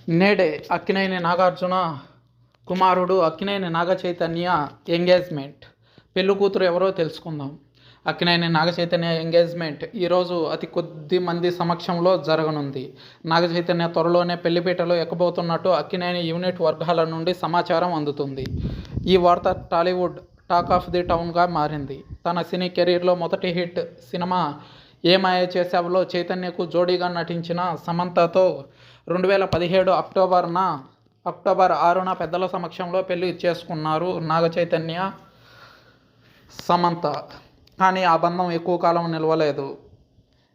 నేడే అక్కినేని నాగార్జున కుమారుడు అక్కినేని నాగ చైతన్య ఎంగేజ్మెంట్. పెళ్లి కూతురు ఎవరో తెలుసుకుందాం. అక్కినేని నాగ చైతన్య ఎంగేజ్మెంట్ ఈరోజు అతి కొద్ది మంది సమక్షంలో జరగనుంది. నాగ చైతన్య త్వరలోనే పెళ్లిపీటలో ఎక్కబోతున్నట్టు అక్కినేని యూనిట్ వర్గాల నుండి సమాచారం అందుతుంది. ఈ వార్త టాలీవుడ్ టాక్ ఆఫ్ ది టౌన్గా మారింది. తన సినీ కెరీర్లో మొదటి హిట్ సినిమా ఏ మాయ చేశావులో చైతన్యకు జోడీగా నటించిన సమంతతో 2017 అక్టోబర్ 6న పెద్దల సమక్షంలో పెళ్లి చేసుకున్నారు నాగ చైతన్య, సమంత. కానీ ఆ బంధం ఎక్కువ కాలం నిలవలేదు.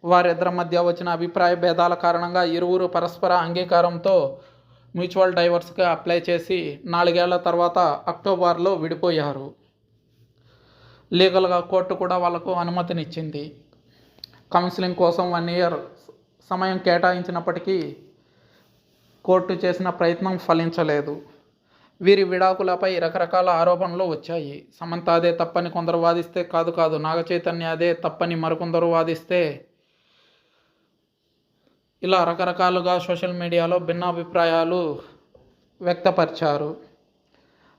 వారిద్దరి మధ్య వచ్చిన అభిప్రాయ భేదాల కారణంగా ఇరువురు పరస్పర అంగీకారంతో మ్యూచువల్ డైవర్స్కి అప్లై చేసి 4 ఏళ్ల తర్వాత అక్టోబర్లో విడిపోయారు. లీగల్గా కోర్టు కూడా వాళ్లకు అనుమతినిచ్చింది. కౌన్సిలింగ్ కోసం 1 ఇయర్ సమయం కేటాయించినప్పటికీ కోర్టు చేసిన ప్రయత్నం ఫలించలేదు. వీరి విడాకులపై రకరకాల ఆరోపణలు వచ్చాయి. సమంత అదే తప్పని కొందరు వాదిస్తే, కాదు నాగ చైతన్య అదే తప్పని మరికొందరు వాదిస్తే, ఇలా రకరకాలుగా సోషల్ మీడియాలో భిన్నాభిప్రాయాలు వ్యక్తపరిచారు.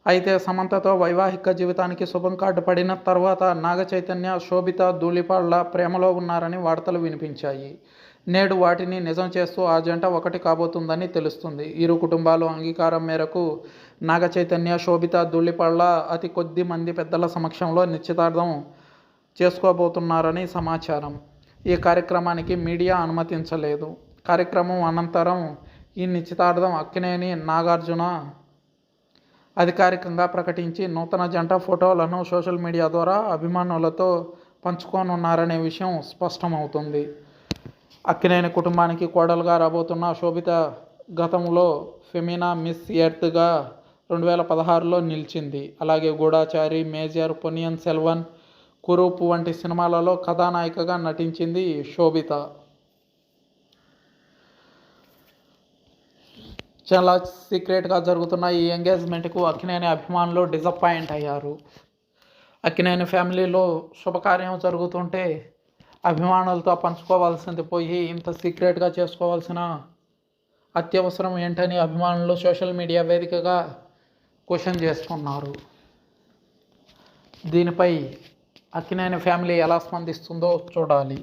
అయితే సమంతతో వైవాహిక జీవితానికి శుభం కార్డు పడిన తర్వాత నాగ చైతన్య, శోభిత ధూళిపాళ్ల ప్రేమలో ఉన్నారని వార్తలు వినిపించాయి. నేడు వాటిని నిజం చేస్తూ ఆ జంట ఒకటి కాబోతుందని తెలుస్తుంది. ఇరు కుటుంబాలు అంగీకారం మేరకు నాగ చైతన్య, శోభిత ధూళిపాళ్ల అతి కొద్ది మంది పెద్దల సమక్షంలో నిశ్చితార్థం చేసుకోబోతున్నారని సమాచారం. ఈ కార్యక్రమానికి మీడియా అనుమతించలేదు. కార్యక్రమం అనంతరం ఈ నిశ్చితార్థం అక్కినేని నాగార్జున అధికారికంగా ప్రకటించి నూతన జంట ఫోటోలను సోషల్ మీడియా ద్వారా అభిమానులతో పంచుకోనున్నారనే విషయం స్పష్టమవుతుంది. అక్కినేని కుటుంబానికి కోడలుగా రాబోతున్న శోభిత గతంలో ఫెమినా మిస్ ఎర్త్గా 2016లో నిలిచింది. అలాగే గూఢచారి, మేజర్, పొన్నియిన్ సెల్వన్, కురూప్ వంటి సినిమాలలో కథానాయికగా నటించింది శోభిత. చాలా సీక్రెట్గా జరుగుతున్న ఈ ఎంగేజ్మెంట్కు అక్కినేని అభిమానులు డిసప్పాయింట్ అయ్యారు. అక్కినేని ఫ్యామిలీలో శుభకార్యం జరుగుతుంటే అభిమానులతో పంచుకోవాల్సింది పోయి ఇంత సీక్రెట్గా చేసుకోవాల్సిన అత్యవసరం ఏంటని అభిమానులు సోషల్ మీడియా వేదికగా క్వశ్చన్ చేసుకున్నారు. దీనిపై అక్కినేని ఫ్యామిలీ ఎలా స్పందిస్తుందో చూడాలి.